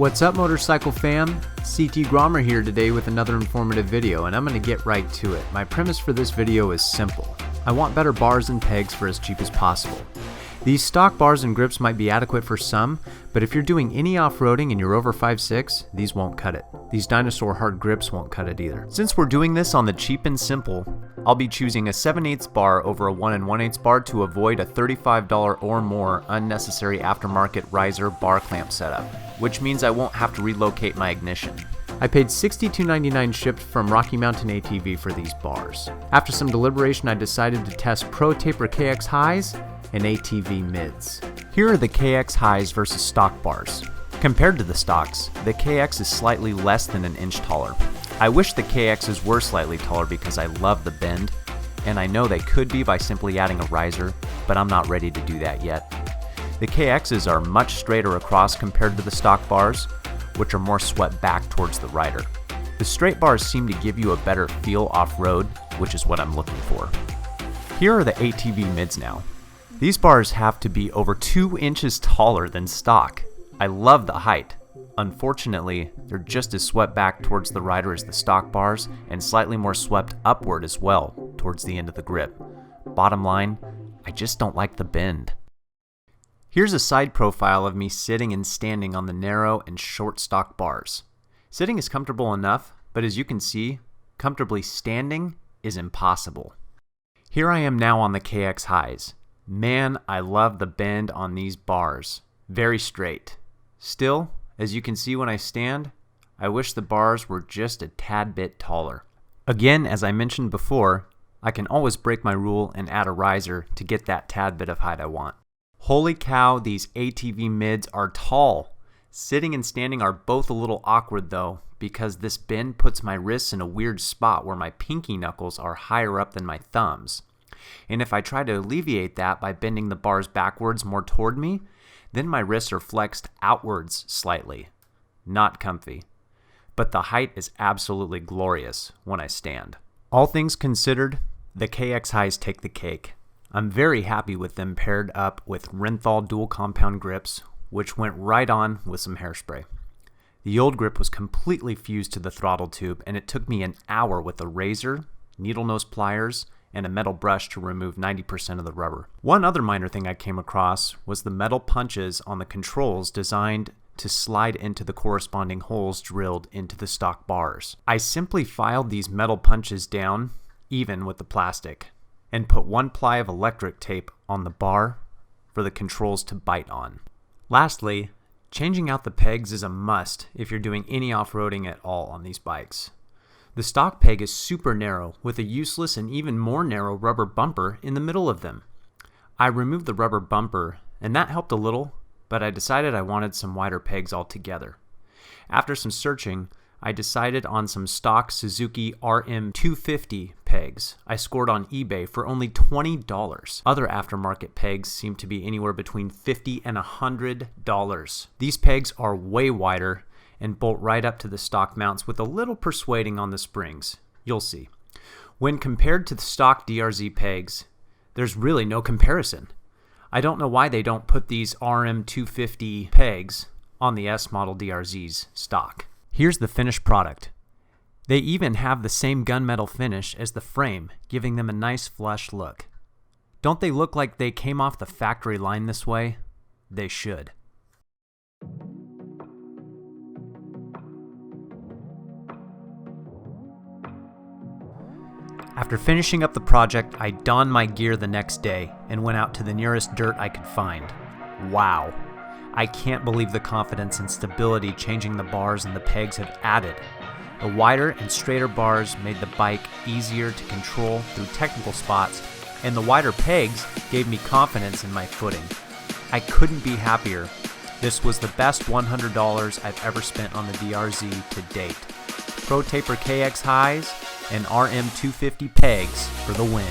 What's up, motorcycle fam? CT Grommer here today with another informative video, and I'm going to get right to it. My premise for this video is simple. I want better bars and pegs for as cheap as possible. These stock bars and grips might be adequate for some, but if you're doing any off-roading and you're over 5'6", these won't cut it. These dinosaur hard grips won't cut it either. Since we're doing this on the cheap and simple, I'll be choosing a 7/8 bar over a 1 1/8 bar to avoid a $35 or more unnecessary aftermarket riser bar clamp setup, which means I won't have to relocate my ignition. I paid $62.99 shipped from Rocky Mountain ATV for these bars. After some deliberation, I decided to test Protaper KX highs and ATV mids. Here are the KX highs versus stock bars. Compared to the stocks, the KX is slightly less than an inch taller. I wish the KXs were slightly taller because I love the bend, and I know they could be by simply adding a riser, but I'm not ready to do that yet. The KXs are much straighter across compared to the stock bars, which are more swept back towards the rider. The straight bars seem to give you a better feel off-road, which is what I'm looking for. Here are the ATV mids now. These bars have to be over 2 inches taller than stock. I love the height. Unfortunately, they're just as swept back towards the rider as the stock bars and slightly more swept upward as well towards the end of the grip. Bottom line, I just don't like the bend. Here's a side profile of me sitting and standing on the narrow and short stock bars. Sitting is comfortable enough, but as you can see, comfortably standing is impossible. Here I am now on the KX highs. Man, I love the bend on these bars. Very straight. Still, as you can see when I stand, I wish the bars were just a tad bit taller. Again, as I mentioned before, I can always break my rule and add a riser to get that tad bit of height I want. Holy cow, these ATV mids are tall. Sitting and standing are both a little awkward though, because this bend puts my wrists in a weird spot where my pinky knuckles are higher up than my thumbs. And if I try to alleviate that by bending the bars backwards more toward me, then my wrists are flexed outwards slightly. Not comfy. But the height is absolutely glorious when I stand. All things considered, the KX highs take the cake. I'm very happy with them paired up with Renthal dual compound grips, which went right on with some hairspray. The old grip was completely fused to the throttle tube, and it took me an hour with a razor, needle nose pliers, and a metal brush to remove 90% of the rubber. One other minor thing I came across was the metal punches on the controls designed to slide into the corresponding holes drilled into the stock bars. I simply filed these metal punches down, even with the plastic, and put 1 ply of electric tape on the bar for the controls to bite on. Lastly, changing out the pegs is a must if you're doing any off-roading at all on these bikes. The stock peg is super narrow with a useless and even more narrow rubber bumper in the middle of them. I removed the rubber bumper and that helped a little, but I decided I wanted some wider pegs altogether. After some searching, I decided on some stock Suzuki RM250 pegs I scored on eBay for only $20. Other aftermarket pegs seem to be anywhere between $50 and $100. These pegs are way wider and bolt right up to the stock mounts with a little persuading on the springs. You'll see. When compared to the stock DRZ pegs, there's really no comparison. I don't know why they don't put these RM250 pegs on the S model DRZ's stock. Here's the finished product. They even have the same gunmetal finish as the frame, giving them a nice flush look. Don't they look like they came off the factory line this way? They should. After finishing up the project, I donned my gear the next day and went out to the nearest dirt I could find. Wow! I can't believe the confidence and stability changing the bars and the pegs have added. The wider and straighter bars made the bike easier to control through technical spots, and the wider pegs gave me confidence in my footing. I couldn't be happier. This was the best $100 I've ever spent on the DRZ to date. Protaper KX highs and RM250 pegs for the win.